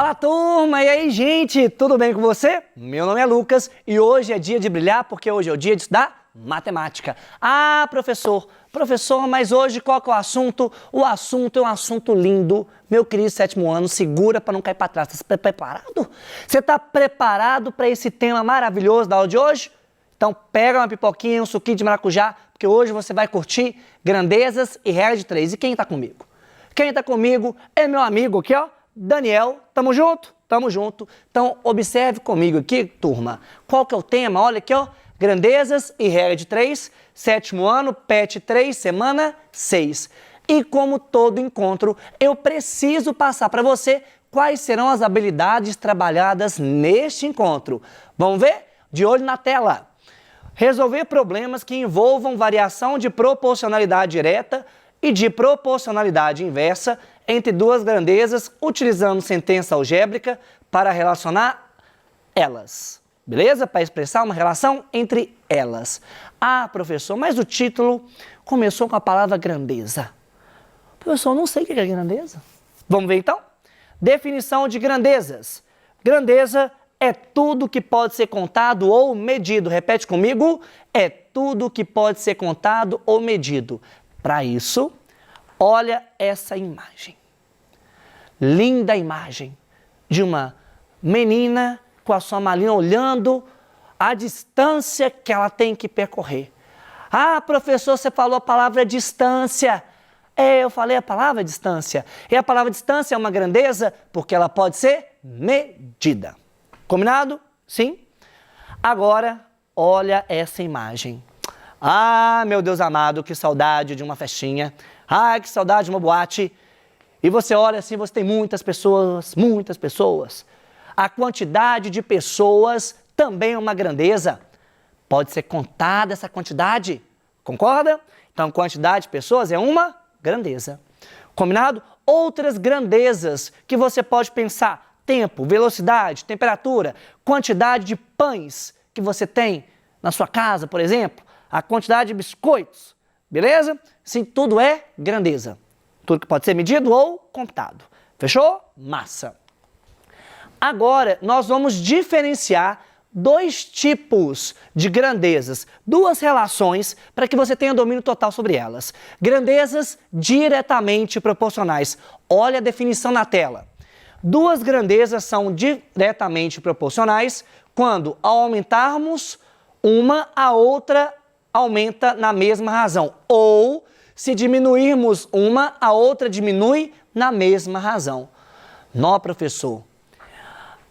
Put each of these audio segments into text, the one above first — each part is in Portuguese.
Fala, turma! E aí, gente? Tudo bem com você? Meu nome é Lucas e hoje é dia de brilhar porque hoje é o dia de estudar matemática. Ah, professor, mas hoje qual que é o assunto? O assunto é um assunto lindo. Meu querido sétimo ano, segura para não cair para trás. Você está preparado? Você está preparado para esse tema maravilhoso da aula de hoje? Então pega uma pipoquinha, um suquinho de maracujá, porque hoje você vai curtir grandezas e regra de 3. E quem está comigo? Quem está comigo é meu amigo aqui, ó, Daniel. Tamo junto? Tamo junto. Então, observe comigo aqui, turma. Qual que é o tema? Olha aqui, ó. Grandezas e regra de 3, sétimo ano, PET 3, semana 6. E como todo encontro, eu preciso passar para você quais serão as habilidades trabalhadas neste encontro. Vamos ver? De olho na tela. Resolver problemas que envolvam variação de proporcionalidade direta e de proporcionalidade inversa entre duas grandezas, utilizando sentença algébrica para relacionar elas. Beleza? Para expressar uma relação entre elas. Ah, professor, mas o título começou com a palavra grandeza. Professor, não sei o que é grandeza. Vamos ver então? Definição de grandezas. Grandeza é tudo que pode ser contado ou medido. Repete comigo. É tudo que pode ser contado ou medido. Para isso, olha essa imagem. Linda imagem de uma menina com a sua malinha olhando a distância que ela tem que percorrer. Ah, professor, você falou a palavra distância. Eu falei a palavra distância. E a palavra distância é uma grandeza porque ela pode ser medida. Combinado? Sim? Agora, olha essa imagem. Ah, meu Deus amado, que saudade de uma festinha. Ah, que saudade de uma boate. E você olha assim, você tem muitas pessoas, muitas pessoas. A quantidade de pessoas também é uma grandeza. Pode ser contada essa quantidade. Concorda? Então, quantidade de pessoas é uma grandeza. Combinado? Outras grandezas que você pode pensar. Tempo, velocidade, temperatura, quantidade de pães que você tem na sua casa, por exemplo. A quantidade de biscoitos. Beleza? Sim, tudo é grandeza. Tudo que pode ser medido ou computado. Fechou? Massa. Agora, nós vamos diferenciar dois tipos de grandezas, duas relações para que você tenha domínio total sobre elas. Grandezas diretamente proporcionais. Olha a definição na tela. Duas grandezas são diretamente proporcionais quando, ao aumentarmos uma, a outra aumenta na mesma razão. Ou, se diminuirmos uma, a outra diminui na mesma razão. Nó, professor.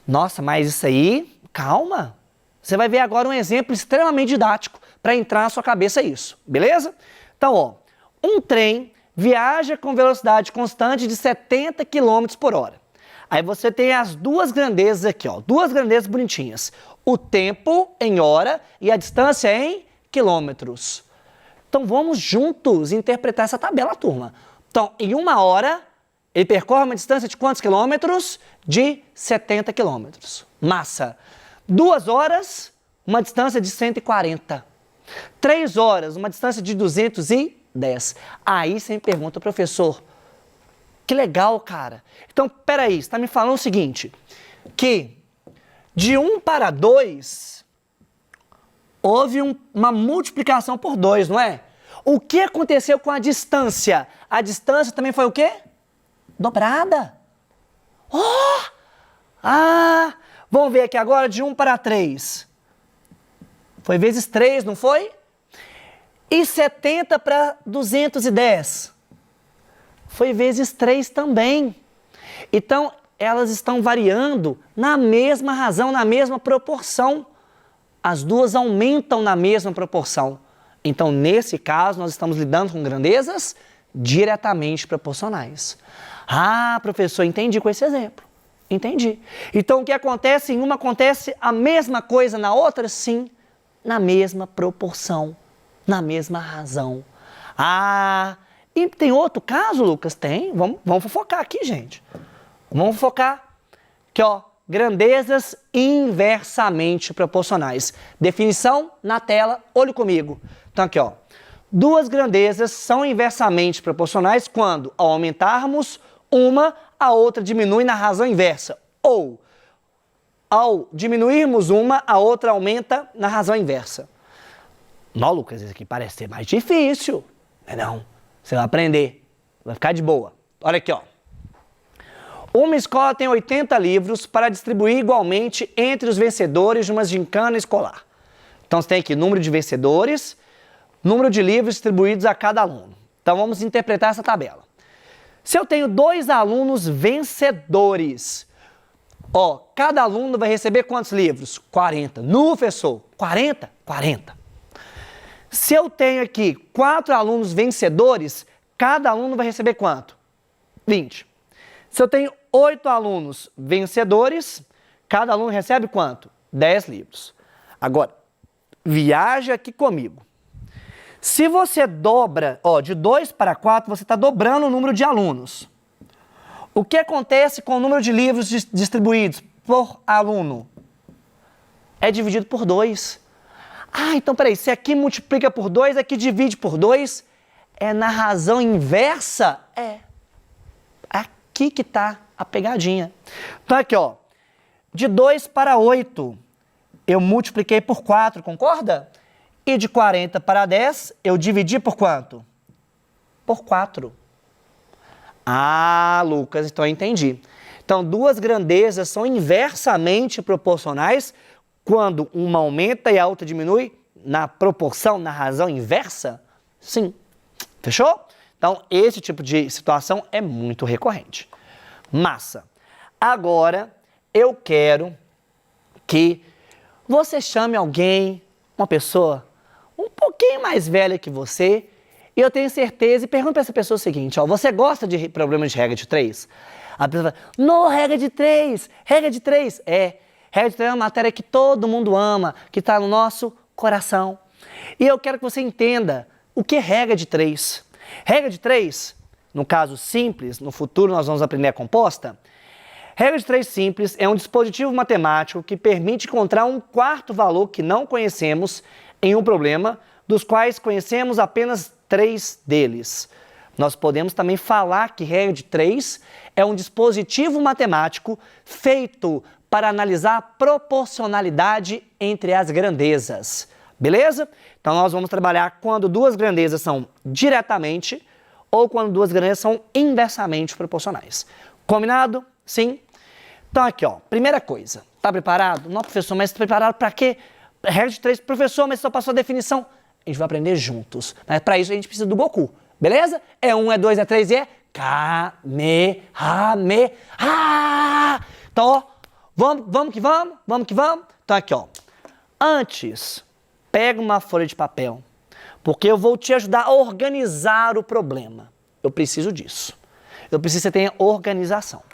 Nossa, mas isso aí, calma. Você vai ver agora um exemplo extremamente didático para entrar na sua cabeça isso, beleza? Então, ó, um trem viaja com velocidade constante de 70 km por hora. Aí você tem as duas grandezas aqui, ó, duas grandezas bonitinhas. O tempo em hora e a distância em quilômetros. Então vamos juntos interpretar essa tabela, turma. Então, em uma hora, ele percorre uma distância de quantos quilômetros? De 70 quilômetros. Massa. 2 horas, uma distância de 140. 3 horas, uma distância de 210. Aí você me pergunta, professor, que legal, cara. Então, peraí, você está me falando o seguinte, que de 1 para 2, houve uma multiplicação por 2, não é? O que aconteceu com a distância? A distância também foi o quê? Dobrada. Oh! Ah! Vamos ver aqui agora de 1 para 3. Foi vezes 3, não foi? E 70 para 210. Foi vezes 3 também. Então, elas estão variando na mesma razão, na mesma proporção. As duas aumentam na mesma proporção. Então, nesse caso, nós estamos lidando com grandezas diretamente proporcionais. Ah, professor, entendi com esse exemplo. Entendi. Então, o que acontece em uma acontece a mesma coisa na outra? Sim, na mesma proporção, na mesma razão. Ah, e tem outro caso, Lucas? Tem. Vamos focar aqui, gente. Vamos focar aqui, ó. Grandezas inversamente proporcionais. Definição na tela, olhe comigo. Então aqui, ó. Duas grandezas são inversamente proporcionais quando, ao aumentarmos uma, a outra diminui na razão inversa. Ou, ao diminuirmos uma, a outra aumenta na razão inversa. Não, Lucas, isso aqui parece ser mais difícil. Não, você vai aprender, vai ficar de boa. Olha aqui, ó. Uma escola tem 80 livros para distribuir igualmente entre os vencedores de uma gincana escolar. Então, você tem aqui número de vencedores, número de livros distribuídos a cada aluno. Então, vamos interpretar essa tabela. Se eu tenho 2 alunos vencedores, ó, cada aluno vai receber quantos livros? 40. No professor, 40? 40. Se eu tenho aqui 4 alunos vencedores, cada aluno vai receber quanto? 20. Se eu tenho 8 alunos vencedores, cada aluno recebe quanto? 10 livros. Agora, viaja aqui comigo. Se você dobra, ó, de 2 para 4, você está dobrando o número de alunos. O que acontece com o número de livros distribuídos por aluno? É dividido por 2. Ah, então peraí, se aqui multiplica por 2, aqui divide por 2, é na razão inversa? É. Aqui que está a pegadinha. Então aqui, ó, de 2 para 8, eu multipliquei por 4, concorda? E de 40 para 10, eu dividi por quanto? Por 4. Ah, Lucas, então eu entendi. Então, duas grandezas são inversamente proporcionais quando uma aumenta e a outra diminui na proporção, na razão inversa? Sim. Fechou? Então, esse tipo de situação é muito recorrente. Massa. Agora, eu quero que você chame alguém, uma pessoa um pouquinho mais velha que você, e eu tenho certeza, e pergunta para essa pessoa o seguinte, ó, você gosta de problemas de regra de 3? A pessoa fala, não, regra de 3, regra de 3. Regra de 3 é uma matéria que todo mundo ama, que está no nosso coração. E eu quero que você entenda o que é regra de 3. Regra de 3, no caso simples, no futuro nós vamos aprender a composta. Regra de 3 simples é um dispositivo matemático que permite encontrar um quarto valor que não conhecemos em um problema, dos quais conhecemos apenas 3 deles. Nós podemos também falar que regra de 3 é um dispositivo matemático feito para analisar a proporcionalidade entre as grandezas. Beleza? Então nós vamos trabalhar quando duas grandezas são diretamente ou quando duas grandezas são inversamente proporcionais. Combinado? Sim? Então aqui, ó, primeira coisa. Tá preparado? Não, professor, mas preparado para quê? Regra de 3, professor, mas só passou a definição. A gente vai aprender juntos. Mas para isso a gente precisa do Goku. Beleza? É 1, é 2, é 3 e é Kamehameha. Então, ó, vamos que vamos, vamos que vamos. Então aqui, ó. Antes, pega uma folha de papel, porque eu vou te ajudar a organizar o problema. Eu preciso disso. Eu preciso que você tenha organização.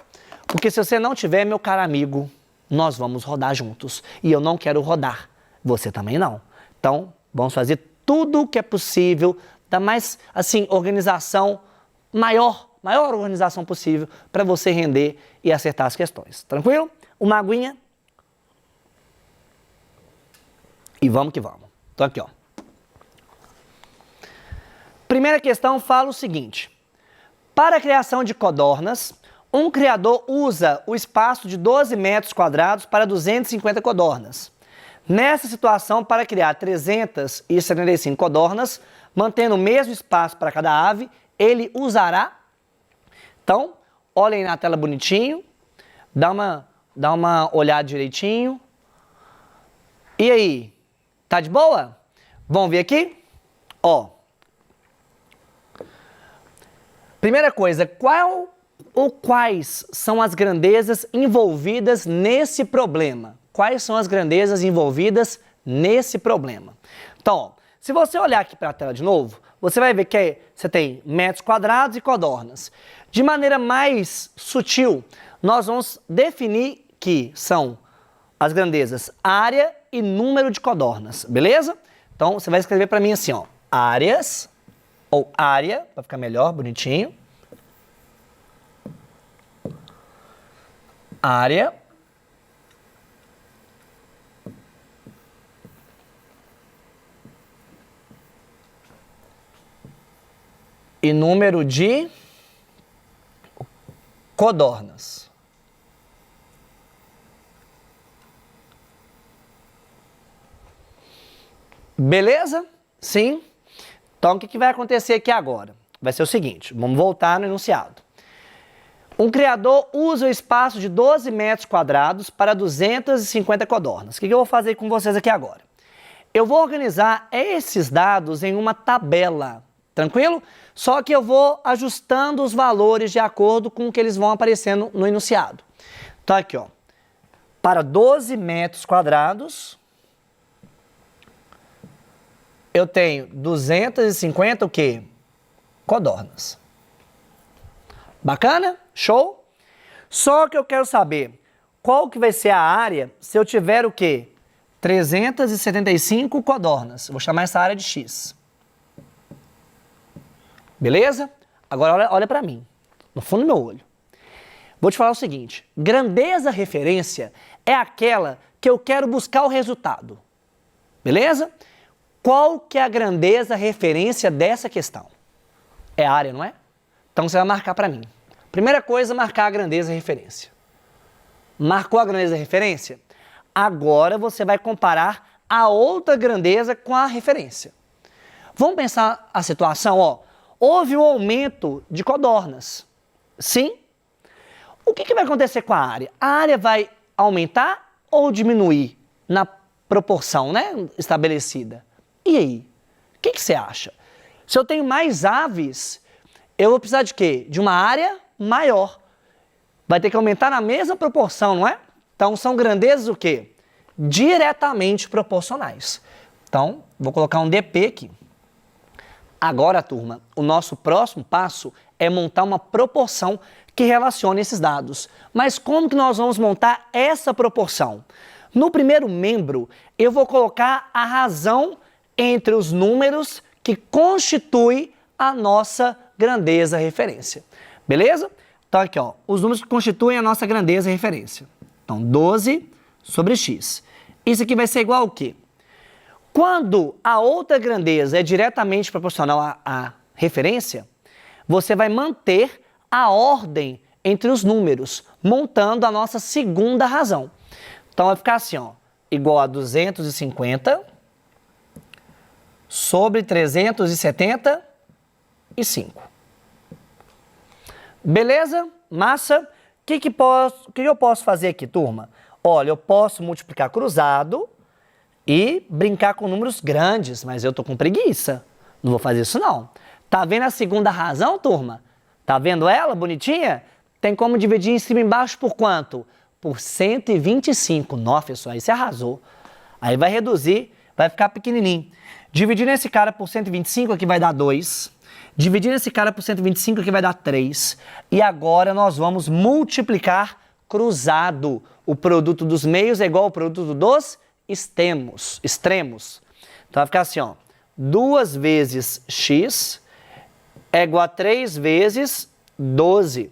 Porque se você não tiver, meu caro amigo, nós vamos rodar juntos. E eu não quero rodar. Você também não. Então, vamos fazer tudo o que é possível, da mais, assim, organização, maior organização possível para você render e acertar as questões. Tranquilo? Uma aguinha. E vamos que vamos. Então aqui, ó. Primeira questão fala o seguinte. Para a criação de codornas, um criador usa o espaço de 12 metros quadrados para 250 codornas. Nessa situação, para criar 375 codornas, mantendo o mesmo espaço para cada ave, ele usará... Então, olhem na tela bonitinho, dá uma olhada direitinho. E aí, tá de boa? Vamos ver aqui? Ó. Primeira coisa, qual ou quais são as grandezas envolvidas nesse problema? Quais são as grandezas envolvidas nesse problema? Então, ó, se você olhar aqui para a tela de novo, você vai ver que você tem metros quadrados e codornas. De maneira mais sutil, nós vamos definir que são as grandezas área e número de codornas, beleza? Então, você vai escrever para mim assim, ó, áreas, ou área, para ficar melhor, bonitinho. Área. E número de codornas. Beleza? Sim? Então, o que vai acontecer aqui agora? Vai ser o seguinte, vamos voltar no enunciado. Um criador usa o espaço de 12 metros quadrados para 250 codornas. O que eu vou fazer com vocês aqui agora? Eu vou organizar esses dados em uma tabela, tranquilo? Só que eu vou ajustando os valores de acordo com o que eles vão aparecendo no enunciado. Então aqui, ó, para 12 metros quadrados, eu tenho 250 o quê? Codornas. Bacana? Show? Só que eu quero saber qual que vai ser a área se eu tiver o quê? 375 codornas. Vou chamar essa área de X. Beleza? Agora olha para mim, no fundo do meu olho. Vou te falar o seguinte, grandeza referência é aquela que eu quero buscar o resultado. Beleza? Qual que é a grandeza referência dessa questão? É a área, não é? Então você vai marcar para mim. Primeira coisa, marcar a grandeza referência. Marcou a grandeza referência? Agora você vai comparar a outra grandeza com a referência. Vamos pensar a situação, ó. Houve um aumento de codornas. Sim? O que vai acontecer com a área? A área vai aumentar ou diminuir na proporção, né, estabelecida? E aí? O que você acha? Se eu tenho mais aves, eu vou precisar de quê? De uma área maior. Vai ter que aumentar na mesma proporção, não é? Então, são grandezas o quê? Diretamente proporcionais. Então, vou colocar um DP aqui. Agora, turma, o nosso próximo passo é montar uma proporção que relacione esses dados. Mas como que nós vamos montar essa proporção? No primeiro membro, eu vou colocar a razão entre os números que constitui a nossa grandeza referência. Beleza? Então aqui, ó, os números que constituem a nossa grandeza referência. Então, 12 sobre x. Isso aqui vai ser igual ao quê? Quando a outra grandeza é diretamente proporcional à referência, você vai manter a ordem entre os números, montando a nossa segunda razão. Então, vai ficar assim, ó, igual a 250 sobre 375. Beleza? Massa? O que eu posso fazer aqui, turma? Olha, eu posso multiplicar cruzado e brincar com números grandes, mas eu tô com preguiça. Não vou fazer isso, não. Tá vendo a segunda razão, turma? Tá vendo ela, bonitinha? Tem como dividir em cima e embaixo por quanto? Por 125. Nossa, pessoal, aí você arrasou. Aí vai reduzir, vai ficar pequenininho. Dividindo esse cara por 125, aqui vai dar 2. Dividindo esse cara por 125, aqui vai dar 3. E agora nós vamos multiplicar cruzado. O produto dos meios é igual ao produto dos extremos. Então vai ficar assim, ó. 2 vezes x é igual a 3 vezes 12.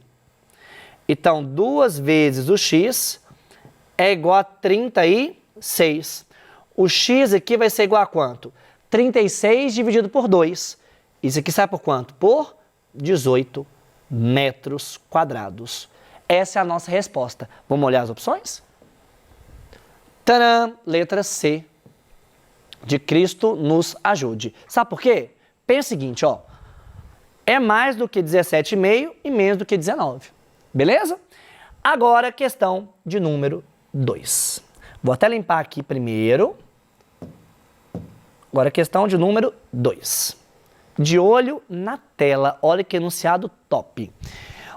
Então, 2 vezes o x é igual a 36. O x aqui vai ser igual a quanto? 36 dividido por 2. Isso aqui sai por quanto? Por 18 metros quadrados. Essa é a nossa resposta. Vamos olhar as opções? Tcharam! Letra C. De Cristo nos ajude. Sabe por quê? Pensa o seguinte, ó. É mais do que 17,5 e menos do que 19. Beleza? Agora, questão de número 2. Vou até limpar aqui primeiro. Agora, questão de número 2. De olho na tela. Olha que enunciado top.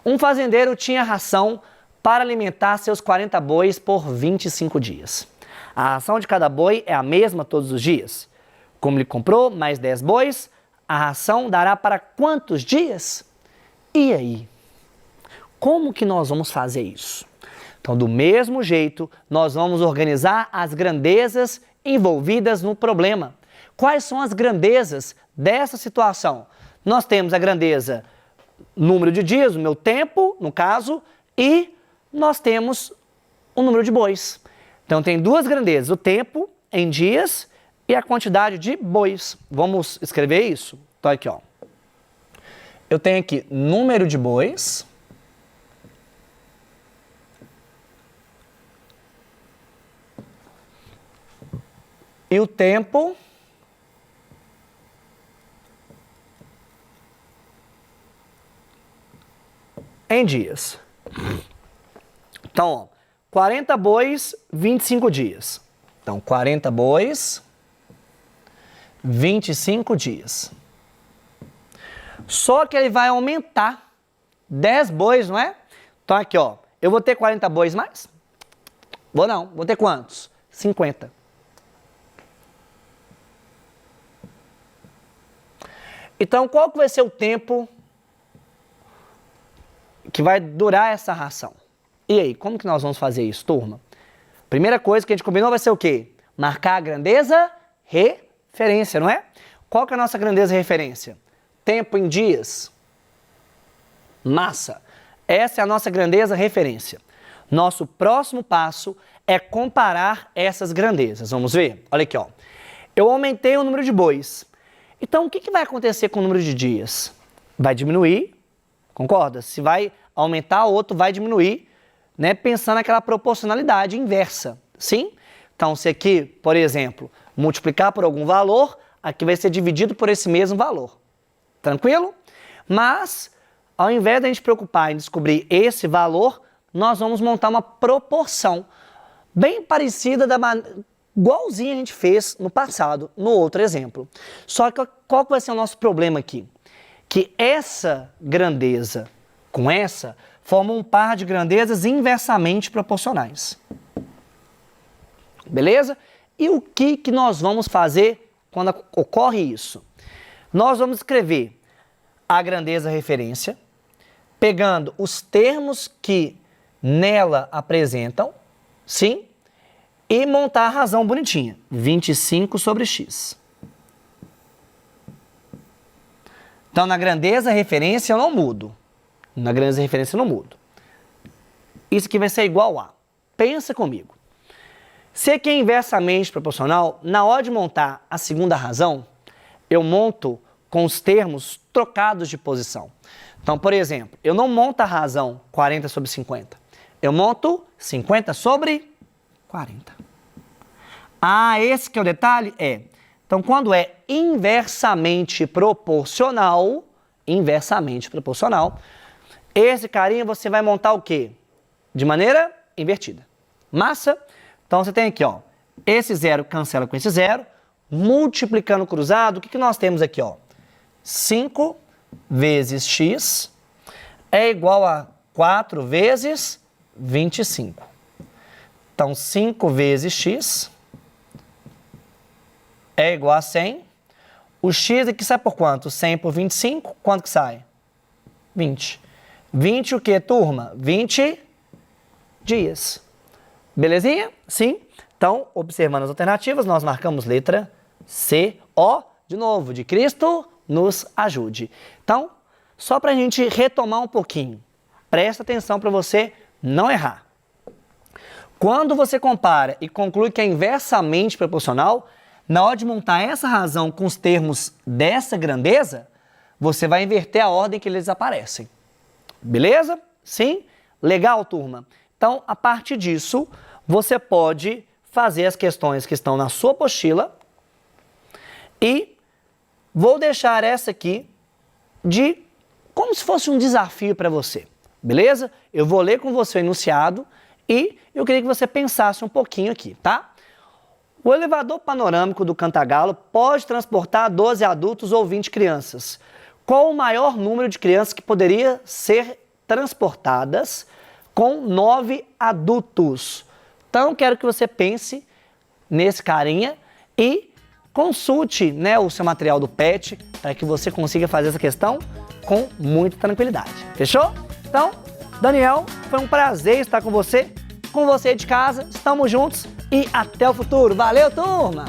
Um fazendeiro tinha ração para alimentar seus 40 bois por 25 dias. A ração de cada boi é a mesma todos os dias. Como ele comprou mais 10 bois, a ração dará para quantos dias? E aí? Como que nós vamos fazer isso? Então, do mesmo jeito, nós vamos organizar as grandezas envolvidas no problema. Quais são as grandezas dessa situação? Nós temos a grandeza número de dias, o meu tempo, no caso, e nós temos o número de bois. Então, tem duas grandezas, o tempo em dias e a quantidade de bois. Vamos escrever isso? Então, aqui, ó. Eu tenho aqui número de bois e o tempo em dias. Então, ó, 40 bois, 25 dias. Então, 40 bois, 25 dias. Só que ele vai aumentar 10 bois, não é? Então, aqui, ó, eu vou ter 40 bois mais? Vou não. Vou ter quantos? 50. Então, qual que vai ser o tempo que vai durar essa ração? E aí, como que nós vamos fazer isso, turma? Primeira coisa que a gente combinou vai ser o quê? Marcar a grandeza referência, não é? Qual que é a nossa grandeza referência? Tempo em dias. Massa. Essa é a nossa grandeza referência. Nosso próximo passo é comparar essas grandezas. Vamos ver? Olha aqui, ó. Eu aumentei o número de bois. Então, o que vai acontecer com o número de dias? Vai diminuir, concorda? Se vai aumentar, o outro vai diminuir, né? Pensando naquela proporcionalidade inversa, sim? Então, se aqui, por exemplo, multiplicar por algum valor, aqui vai ser dividido por esse mesmo valor. Tranquilo? Mas, ao invés de a gente preocupar em descobrir esse valor, nós vamos montar uma proporção bem parecida igualzinha a gente fez no passado, no outro exemplo. Só que qual que vai ser o nosso problema aqui? Que essa grandeza com essa formam um par de grandezas inversamente proporcionais. Beleza? E o que nós vamos fazer quando ocorre isso? Nós vamos escrever a grandeza referência, pegando os termos que nela apresentam, sim? E montar a razão bonitinha. 25 sobre x. Então, na grandeza referência eu não mudo. Na grandeza referência eu não mudo. Isso aqui vai ser igual a. Pensa comigo. Se aqui é inversamente proporcional, na hora de montar a segunda razão, eu monto com os termos trocados de posição. Então, por exemplo, eu não monto a razão 40 sobre 50. Eu monto 50 sobre 40. Ah, esse que é o detalhe? É. Então, quando é inversamente proporcional, esse carinha você vai montar o quê? De maneira invertida. Massa? Então, você tem aqui, ó, esse zero cancela com esse zero, multiplicando cruzado, o que nós temos aqui, ó? 5 vezes x é igual a 4 vezes 25. Então, 5 vezes x é igual a 100. O x aqui sai por quanto? 100 por 25, quanto que sai? 20. 20 o quê, turma? 20 dias. Belezinha? Sim. Então, observando as alternativas, nós marcamos letra C, O, de novo, de Cristo nos ajude. Então, só para a gente retomar um pouquinho, presta atenção para você não errar. Quando você compara e conclui que é inversamente proporcional, na hora de montar essa razão com os termos dessa grandeza, você vai inverter a ordem que eles aparecem. Beleza? Sim? Legal, turma? Então, a partir disso, você pode fazer as questões que estão na sua apostila e vou deixar essa aqui de como se fosse um desafio para você. Beleza? Eu vou ler com você o enunciado e eu queria que você pensasse um pouquinho aqui, tá? O elevador panorâmico do Cantagalo pode transportar 12 adultos ou 20 crianças. Qual o maior número de crianças que poderia ser transportadas com 9 adultos? Então, quero que você pense nesse carinha e consulte, né, o seu material do PET para que você consiga fazer essa questão com muita tranquilidade. Fechou? Então, Daniel, foi um prazer estar com você de casa. Estamos juntos e até o futuro. Valeu, turma!